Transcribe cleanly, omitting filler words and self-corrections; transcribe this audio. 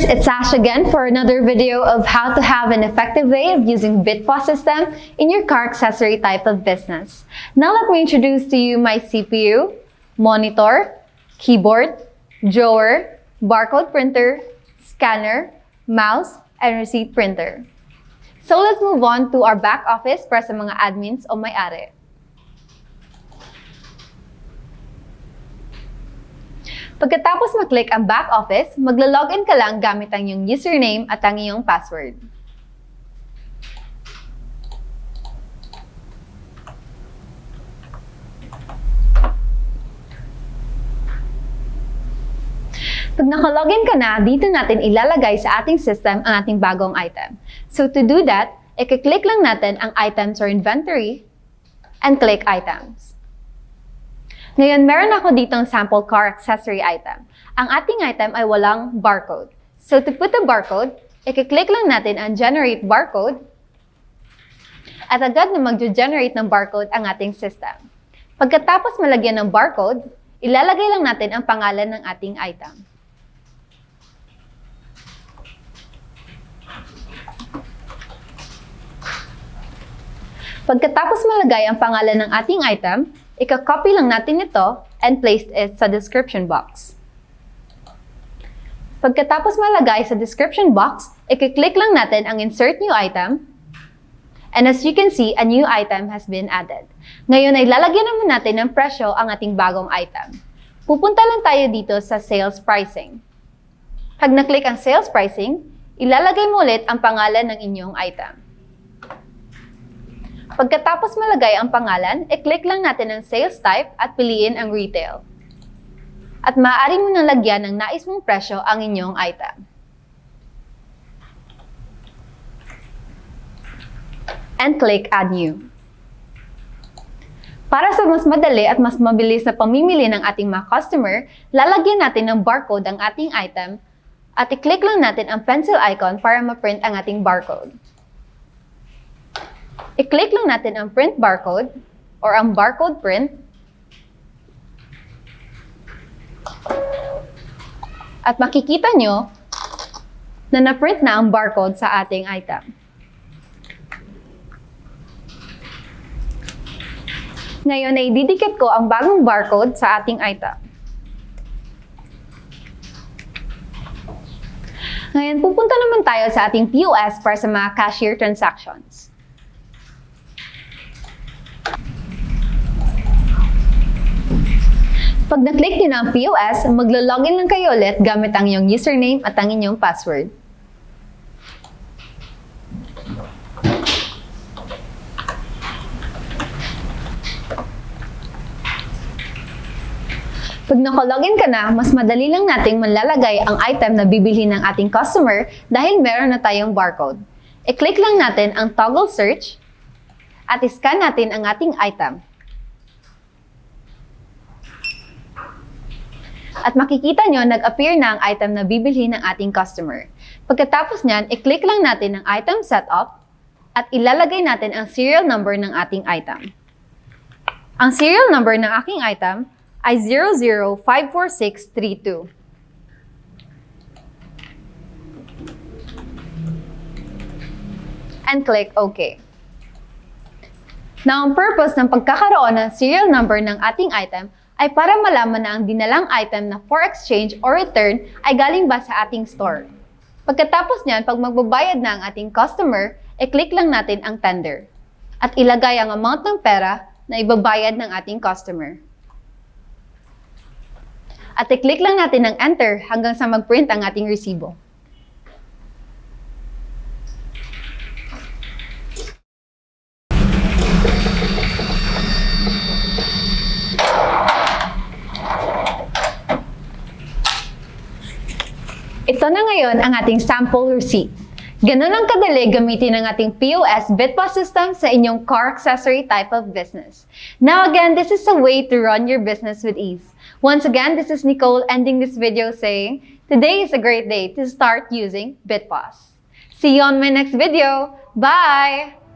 it's Ash again for another video of how to have an effective way of using BitPOS system in your car accessory type of business. Now let me introduce to you my CPU, monitor, keyboard, drawer, barcode printer, scanner, mouse, and receipt printer. So let's move on to our back office para sa mga admins o may-ari. Pagkatapos mag-click ang back office, maglo-login ka lang gamit ang iyong username at ang iyong password. Pag naka-login ka na, dito natin ilalagay sa ating system ang ating bagong item. So to do that, i-click lang natin ang items or inventory and click items. Ngayon, meron ako ditong sample car accessory item. Ang ating item ay walang barcode. So to put the barcode, i-click lang natin ang generate barcode at agad na mag-generate ng barcode ang ating system. Pagkatapos malagyan ng barcode, ilalagay lang natin ang pangalan ng ating item. Pagkatapos malagay ang pangalan ng ating item, ika-copy lang natin ito and place it sa description box. Pagkatapos malagay sa description box, i-click lang natin ang insert new item. And as you can see, a new item has been added. Ngayon ay lalagyan naman natin ng presyo ang ating bagong item. Pupunta lang tayo dito sa sales pricing. Pag na-click ang sales pricing, ilalagay mo ulit ang pangalan ng inyong item. Pagkatapos malagay ang pangalan, i-click lang natin ang sales type at piliin ang retail. At maaari mo nang lagyan ng nais mong presyo ang inyong item. And click Add New. Para sa mas madali at mas mabilis na pamimili ng ating mga customer, lalagyan natin ng barcode ang ating item at i-click lang natin ang pencil icon para ma-print ang ating barcode. I-click lang natin ang print barcode or ang barcode print at makikita nyo na na-print na ang barcode sa ating item. Ngayon ay didikit ko ang bagong barcode sa ating item. Ngayon pupunta naman tayo sa ating POS para sa mga cashier transactions. Pag na-click nyo na ang POS, maglo-login lang kayo ulit gamit ang inyong username at ang inyong password. Pag naka-login ka na, mas madali lang nating manlalagay ang item na bibili ng ating customer dahil meron na tayong barcode. I-click lang natin ang toggle search at i-scan natin ang ating item. At makikita nyo, nag-appear na ang item na bibilhin ng ating customer. Pagkatapos nyan, i-click lang natin ang item setup at ilalagay natin ang serial number ng ating item. Ang serial number ng aking item ay 00-54632. And click OK. Now, ang purpose ng pagkakaroon ng serial number ng ating item ay para malaman na ang dinalang item na for exchange or return ay galing ba sa ating store. Pagkatapos niyan, pag magbabayad na ang ating customer, i-click lang natin ang tender at ilagay ang amount ng pera na ibabayad ng ating customer. At i-click lang natin ang enter hanggang sa mag-print ang ating resibo. Ito na ngayon ang ating sample receipt. Ganun ang kadali gamitin ang ating POS BitPOS system sa inyong car accessory type of business. Now again, this is a way to run your business with ease. Once again, this is Nicole ending this video saying, today is a great day to start using BitPOS. See you on my next video. Bye!